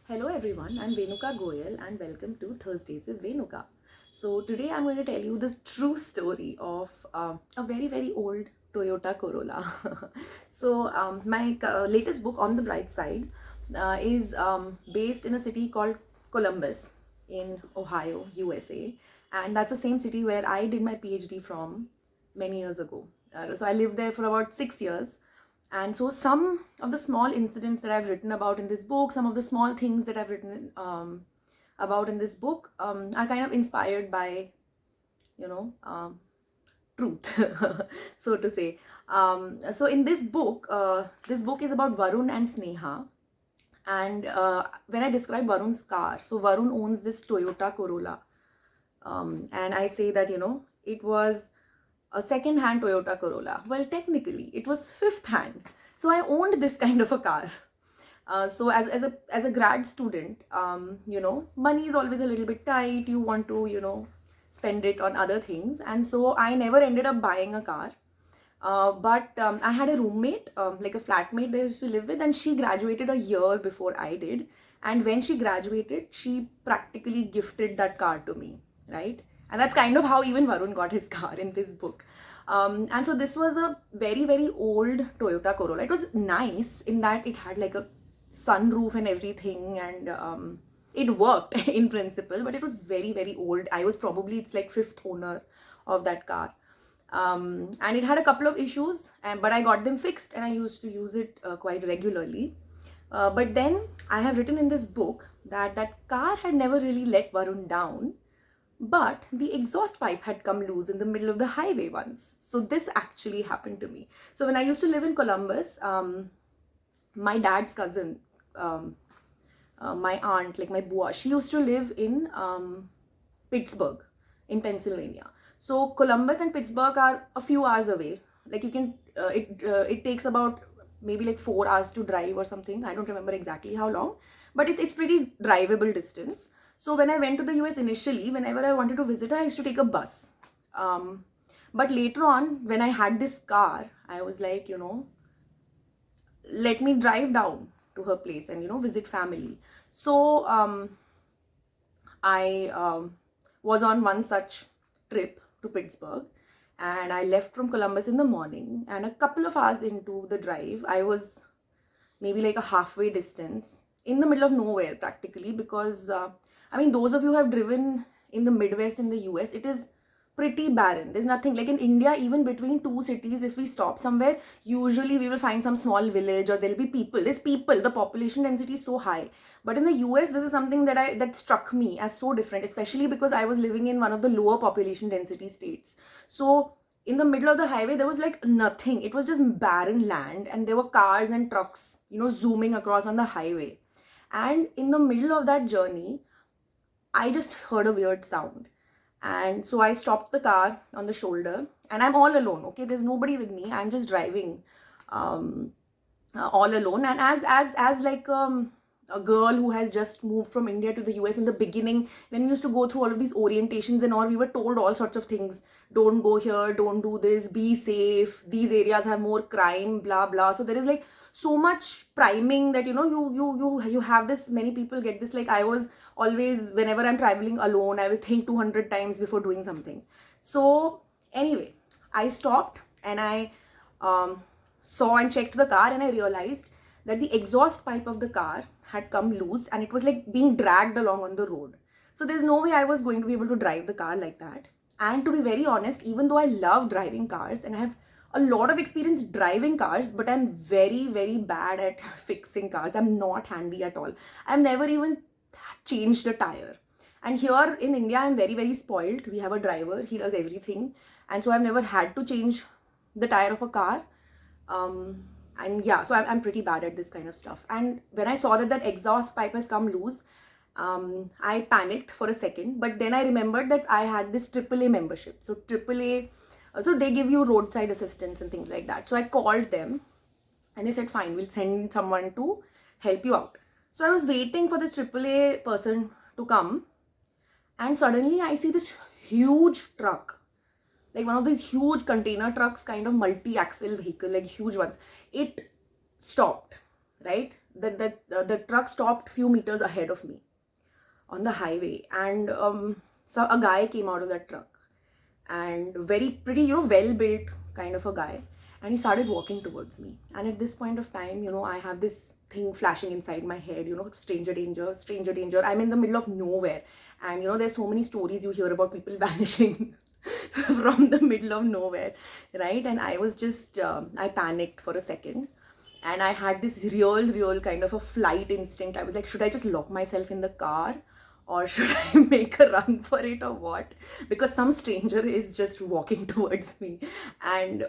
Hello everyone, I'm Venuka Goyal and welcome to Thursdays with Venuka. So today I'm going to tell you this true story of a very old Toyota Corolla. My latest book, On the Bright Side, is based in a city called Columbus in Ohio, USA, and that's the same city where I did my PhD from many years ago. So I lived there for about 6 years, and so some of the small incidents that I've written about in this book, some of the small things that I've written about in this book are kind of inspired by, you know, truth, so to say. So in this book is about Varun and Sneha. And when I describe Varun's car, so Varun owns this Toyota Corolla. And I say that, it was a second hand Toyota Corolla. Well, technically, it was fifth hand. So I owned this kind of a car. So as a grad student, money is always a little bit tight. You want to, spend it on other things. And so I never ended up buying a car. But I had a roommate, like a flatmate that I used to live with, and she graduated a year before I did. And when she graduated, she practically gifted that car to me, right? And that's kind of how even Varun got his car in this book. And so this was a very old Toyota Corolla. It was nice in that it had like a sunroof and everything, and it worked in principle, but it was very old. I was probably its like fifth owner of that car. And it had a couple of issues, but I got them fixed and I used to use it quite regularly. But then I have written in this book that that car had never really let Varun down, but the exhaust pipe had come loose in the middle of the highway once. So this actually happened to me. So when I used to live in Columbus, my dad's cousin, my aunt, like my bua, she used to live in Pittsburgh in Pennsylvania. So Columbus and Pittsburgh are a few hours away. Like you can, it takes about maybe like 4 hours to drive or something. I don't remember exactly how long, but it's pretty drivable distance. So when I went to the US initially, whenever I wanted to visit her, I used to take a bus. But later on, when I had this car, I was like, let me drive down to her place and, visit family. So I was on one such trip to Pittsburgh, and I left from Columbus in the morning, and a couple of hours into the drive, I was maybe like a halfway distance in the middle of nowhere practically, because those of you who have driven in the Midwest in the US, it is pretty barren. There's nothing. Like in India, even between two cities, if we stop somewhere, usually we will find some small village or there'll be people. There's people. The population density is so high. But in the US, this is something that struck me as so different, especially because I was living in one of the lower population density states. So in the middle of the highway, there was like nothing. It was just barren land, and there were cars and trucks, zooming across on the highway. And in the middle of that journey, I just heard a weird sound. And so I stopped the car on the shoulder, and I'm all alone. Okay, there's nobody with me. I'm just driving all alone. And as like a girl who has just moved from India to the US, in the beginning, when we used to go through all of these orientations and all, we were told all sorts of things. Don't go here, don't do this, be safe. These areas have more crime, blah blah. So there is like so much priming that you have this. Many people get this. Like I was always, whenever I'm traveling alone, I will think 200 times before doing something. So anyway, I stopped and I saw and checked the car, and I realized that the exhaust pipe of the car had come loose and it was like being dragged along on the road. So there's no way I was going to be able to drive the car like that. And to be very honest, even though I love driving cars and I have a lot of experience driving cars, but I'm very bad at fixing cars. I'm not handy at all. I've never even changed a tire. And here in India, I'm very spoiled. We have a driver, he does everything. And so I've never had to change the tire of a car. And yeah, so I'm pretty bad at this kind of stuff. And when I saw that exhaust pipe has come loose, I panicked for a second. But then I remembered that I had this AAA membership. So AAA, so they give you roadside assistance and things like that. So I called them and they said, fine, we'll send someone to help you out. So I was waiting for this AAA person to come, and suddenly I see this huge truck, like one of these huge container trucks, kind of multi-axle vehicle, like huge ones. It stopped, right? the truck stopped few meters ahead of me on the highway, and so a guy came out of that truck, and very pretty, well built kind of a guy, and he started walking towards me. And at this point of time, I have this thing flashing inside my head, stranger danger, stranger danger. I'm in the middle of nowhere, and there's so many stories you hear about people vanishing from the middle of nowhere, right? And I was just I panicked for a second, and I had this real kind of a flight instinct. I was like, should I just lock myself in the car, or should I make a run for it, or what? Because some stranger is just walking towards me.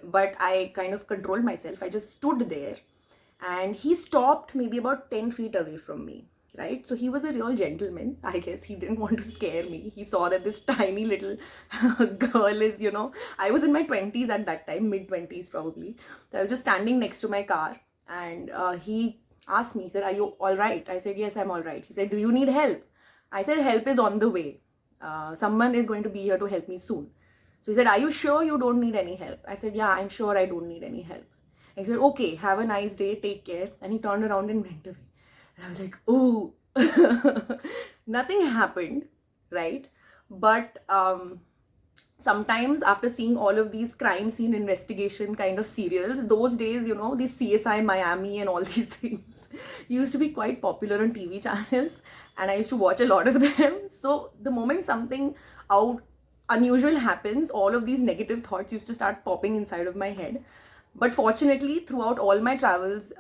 But I kind of controlled myself. I just stood there, and he stopped maybe about 10 feet away from me, right? So he was a real gentleman. I guess he didn't want to scare me. He saw that this tiny little girl is, I was in my 20s at that time, mid 20s probably. So I was just standing next to my car, and he asked me, he said, are you all right? I said, yes, I'm all right. He said, do you need help? I said, help is on the way. Someone is going to be here to help me soon. So he said, are you sure you don't need any help? I said, yeah, I'm sure I don't need any help. And he said, okay, have a nice day, take care. And he turned around and went away. And I was like, oh, nothing happened, right? But sometimes after seeing all of these crime scene investigation kind of serials, those days, these CSI Miami and all these things used to be quite popular on TV channels, and I used to watch a lot of them. So the moment something unusual happens, all of these negative thoughts used to start popping inside of my head. But fortunately, throughout all my travels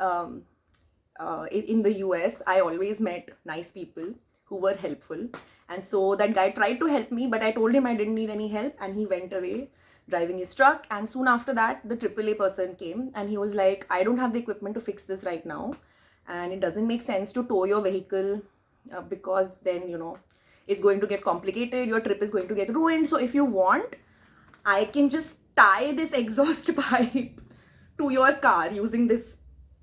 in the US, I always met nice people who were helpful. And so that guy tried to help me, but I told him I didn't need any help, and he went away driving his truck. And soon after that, the AAA person came, and he was like, I don't have the equipment to fix this right now, and it doesn't make sense to tow your vehicle because then, it's going to get complicated. Your trip is going to get ruined. So if you want, I can just tie this exhaust pipe to your car using this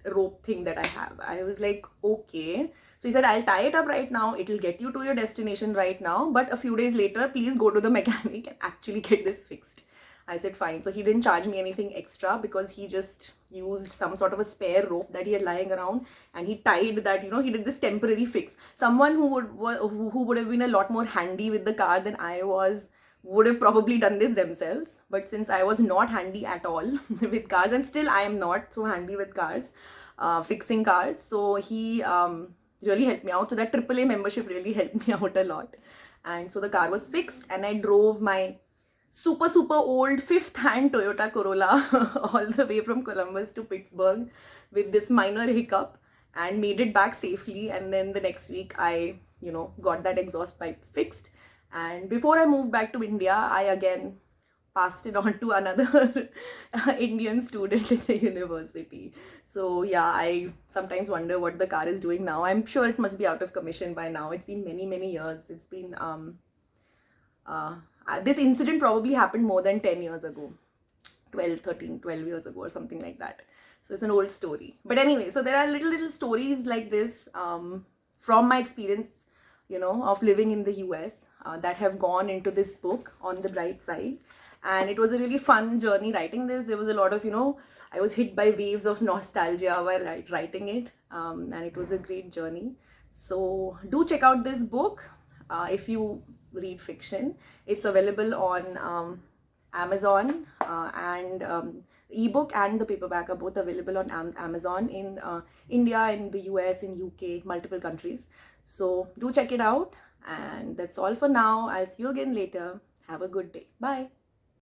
rope thing that I have. I was like, okay. So he said, I'll tie it up right now. It'll get you to your destination right now. But a few days later, please go to the mechanic and actually get this fixed. I said, fine. So he didn't charge me anything extra because he just used some sort of a spare rope that he had lying around, and he tied that, he did this temporary fix. Someone who would have been a lot more handy with the car than I was would have probably done this themselves. But since I was not handy at all with cars, and still I am not so handy with cars, fixing cars, so he really helped me out. So that AAA membership really helped me out a lot. And so the car was fixed, and I drove my super old 5th hand Toyota Corolla all the way from Columbus to Pittsburgh with this minor hiccup, and made it back safely. And then the next week I got that exhaust pipe fixed, and before I moved back to India, I again passed it on to another Indian student in the university. So yeah, I sometimes wonder what the car is doing now. I'm sure it must be out of commission by now. It's been many years. It's been this incident probably happened more than 10 years ago, 12 years ago or something like that. So it's an old story. But anyway, so there are little stories like this from my experience, of living in the US that have gone into this book, On the Bright Side. And it was a really fun journey writing this. There was a lot of, I was hit by waves of nostalgia while writing it. And it was a great journey. So do check out this book if you read fiction. It's available on Amazon, and ebook and the paperback are both available on Amazon in India, in the US, in UK, multiple countries. So do check it out. And that's all for now. I'll see you again later. Have a good day. Bye.